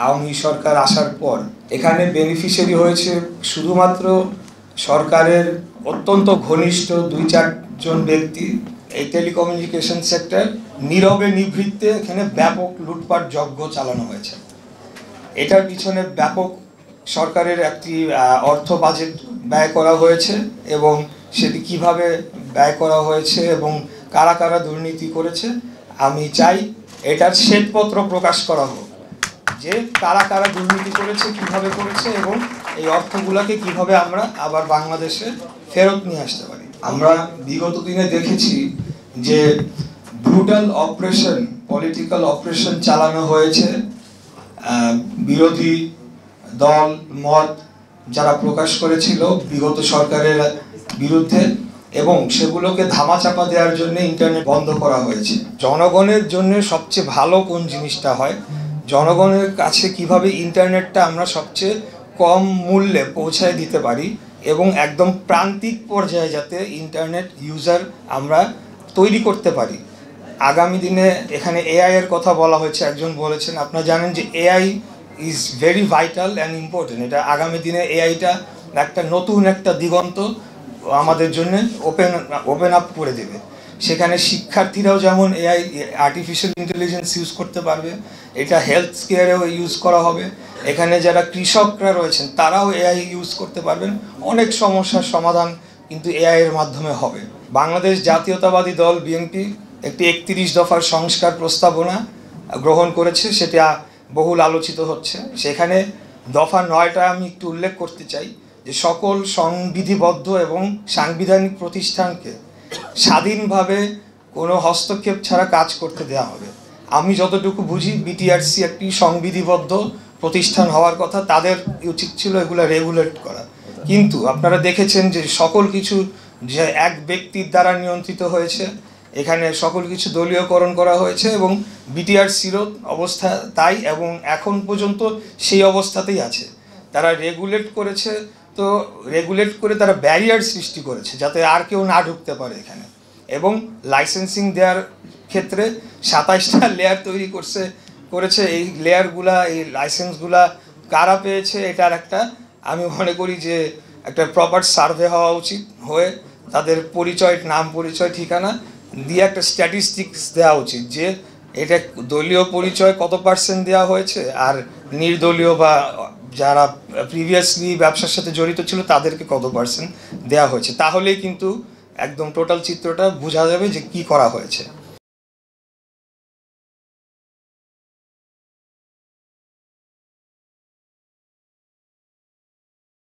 আওয়ামী সরকার আসার পর এখানে বেনিফিশিয়ারি হয়েছে শুধুমাত্র সরকারের অত্যন্ত ঘনিষ্ঠ 2-4 জন ব্যক্তি। এই টেলিকমিউনিকেশন সেক্টর নীরবে নিভৃতে এখানে ব্যাপক লুটপাট যজ্ঞ চালানো হয়েছে। এটার পিছনে ব্যাপক সরকারের একটি অর্থ বাজেট ব্যয় করা হয়েছে এবং সেটি কিভাবে ব্যয় করা হয়েছে এবং কারা কারা দুর্নীতি করেছে আমি চাই এটার শ্বেতপত্র প্রকাশ করা হোক, যে কারা কারা দুর্নীতি করেছে, কিভাবে করেছে এবং এই অর্থগুলোকে কিভাবে আমরা আবার বাংলাদেশে ফেরত নিয়ে আসতে পারি। আমরা বিগত দিনে দেখেছি যে ব্রুটাল অপারেশন, পলিটিক্যাল অপারেশন চালানো হয়েছে বিরোধী দল মত যারা প্রকাশ করেছিল বিগত সরকারের বিরুদ্ধে, এবং সেগুলোকে ধামাচাপা দেওয়ার জন্য ইন্টারনেট বন্ধ করা হয়েছে। জনগণের জন্য সবচেয়ে ভালো কোন জিনিসটা হয়, জনগণের কাছে কিভাবে ইন্টারনেটটা আমরা সবচেয়ে কম মূল্যে পৌঁছায় দিতে পারি এবং একদম প্রান্তিক পর্যায়ে যাতে ইন্টারনেট ইউজার আমরা তৈরি করতে পারি। আগামী দিনে এখানে এআই এর কথা বলা হয়েছে, একজন বলেছেন, আপনারা জানেন যে AI is very vital and important. এটা আগামী দিনে এআইটা একটা নতুন একটা দিগন্ত আমাদের জন্য ওপেন আপ করে দেবে। সেখানে শিক্ষার্থীরাও যেমন এআই আর্টিফিশিয়াল ইন্টেলিজেন্স ইউজ করতে পারবে, এটা হেলথ কেয়ারেও ইউজ করা হবে। এখানে যারা কৃষকরা রয়েছেন তারাও এআই ইউজ করতে পারবেন। অনেক সমস্যার সমাধান কিন্তু এআই এর মাধ্যমে হবে। বাংলাদেশ জাতীয়তাবাদী দল বিএনপি একটি 31 দফার সংস্কার প্রস্তাবনা গ্রহণ করেছে, সেটা বহুল আলোচিত হচ্ছে। সেখানে দফা 9টা আমি একটু উল্লেখ করতে চাই যে সকল সংবিধিবদ্ধ এবং সাংবিধানিক প্রতিষ্ঠানকে স্বাধীনভাবে কোনো হস্তক্ষেপ ছাড়া কাজ করতে দেওয়া হবে। আমি যতটুকু বুঝি বিটিআরসি একটি সংবিধিবদ্ধ প্রতিষ্ঠান হওয়ার কথা, তাদের উচিত ছিল এগুলো রেগুলেট করা। কিন্তু আপনারা দেখেছেন যে সকল কিছু যে এক ব্যক্তির দ্বারা নিয়ন্ত্রিত হয়েছে, এখানে সকল কিছু দলীয়করণ করা হয়েছে এবং বিটিআরসিরও অবস্থা তাই, এবং এখন পর্যন্ত সেই অবস্থাতেই আছে। তারা রেগুলেট করেছে, তো রেগুলেট করে তারা ব্যারিয়ার সৃষ্টি করেছে যাতে আর কেউ না ঢুকতে পারে এখানে, এবং লাইসেন্সিং দেওয়ার ক্ষেত্রে 27টা লেয়ার তৈরি করেছে। এই লেয়ারগুলা, এই লাইসেন্সগুলা কারা পেয়েছে এটার একটা, আমি মনে করি যে একটা প্রপার সার্ভে হওয়া উচিত, হয়ে তাদের পরিচয়, নাম, পরিচয়, ঠিকানা দিয়ে একটা স্ট্যাটিস্টিক্স দেওয়া উচিত যে এটা দলীয় পরিচয় কত % দেওয়া হয়েছে আর নির্দলীয় বা যারা প্রিভিয়াসলি ব্যবসার সাথে জড়িত ছিল তাদেরকে কত % দেওয়া হয়েছে। তাহলেই কিন্তু একদম টোটাল চিত্রটা বোঝা যাবে যে কি করা হয়েছে।